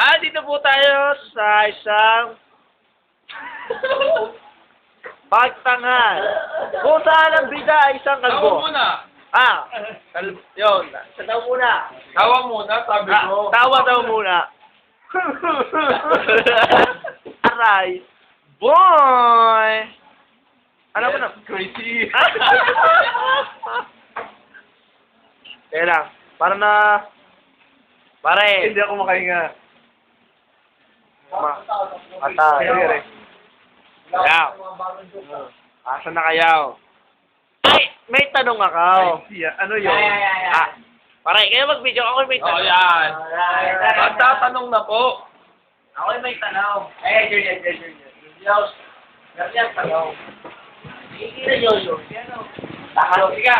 Dito po tayo sa isang pagtanghal. Kung saan ang bida ay isang Tawa kalbo. muna. Yun. Sa daw muna. Tawa muna, sabi ko. Tawa daw muna. Aray. Boy! Alam mo na. Crazy. Kaya lang. Para na... Pare. Hindi ako makahinga. Atay. Kayaw. Asan na kayaw? Ay! May tanong ako. Ano yun? Pare, kayo mag-video. Ako may tanong. yan. Magtatanong na po. Ako may tanong. Ganyan tanong. Hindi na yoyo. Tama. Sige.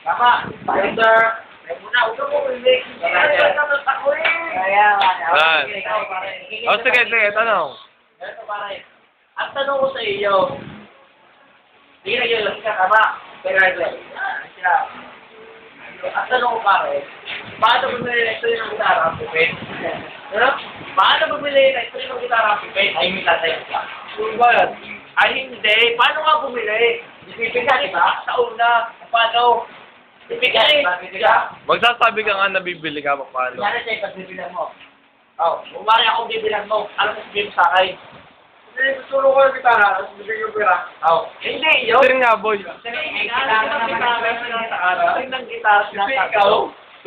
Tama. Sir. Muna, huwag mo ulit. Ako eh. Kaya Sige, tanong. Ganito pare. Ang tanong ko sa iyo. Sige na yun. Sige, tama. Ang tanong ko pare. Paano bumili na ito yung gitara ang pipin? Ano? Paano bumili na ito yung gitara ang pipin? Ay, may tatay ka. Ay, hindi. Paano nga bumili? Ibibigay ba? Sa una. Paano? Ibigay. Magsasabi ka nga na bibili ka pa paano. Kaya sa'yo, pag bibilang mo. Umari akong bibilang mo. Alam mo sabihin mo sa akin. Hindi, tutulong ko yung gitara. Tapos bibigyan yung pera. Hindi, yun. Sir nga, boy. Ng gitara.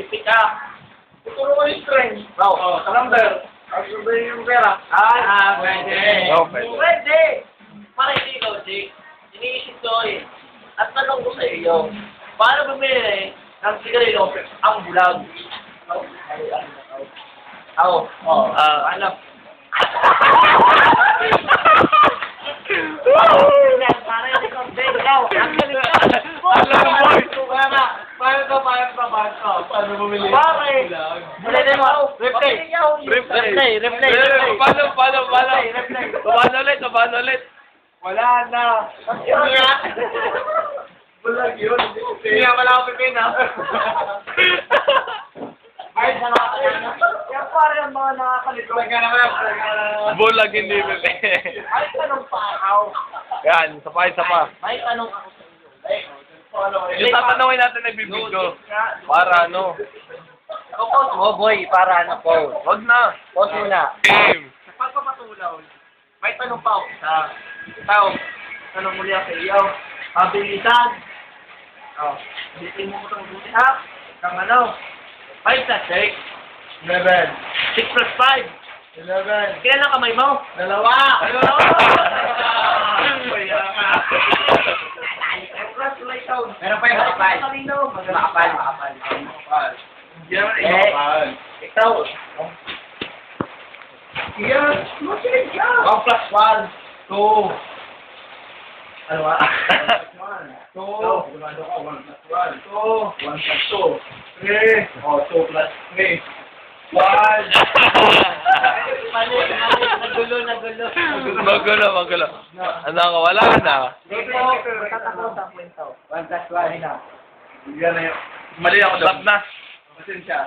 Tipik ka. Tutulong ko yung string. Sa number. Tapos bibigyan yung pera. Pwede. Pwede. Para hindi logic. Iniisip ko eh. At tanong ko sa iyo. Paano bumili ng sigarilyo ang bulag? Alam. Paano bumili? Replay. Paano ulit? Wala na. Bulag yun. Hindi nga wala akong pipin, ha? Ay, yan pare ang mga nakakalito. Bulag hindi bebe. Ay, tanong pa ako. Yan, isa pa. May tanong ako sa iyo. Yung tatanungin natin na bibigyo. Para ano? Pause mo, boy, para ano po. Wag na. Pause muna. Game. Sa pagpapatulaw, may tanong pa ako sa tao. Tanong muli ako sa iyo. Pabilisan. Bilitin mo itong buti, ha? Kang ano? 5 plus 6. 11. 6 plus 5. 11. Kailan ang kamay mo? 2. Congratulations. Meron pa yung makapal. Matalino. Makapal. Ikaw. Yes. Makinig ka. 1 plus 1. 2. Ano ba? 2. 1 plus 2. 3. 2 plus 3. 1. Mali. Nagulo. Magulo. Ano ka? Wala na. Tatakot ang kwento. 1 plus 1 na. Mali ako. Stop na. Pasensya.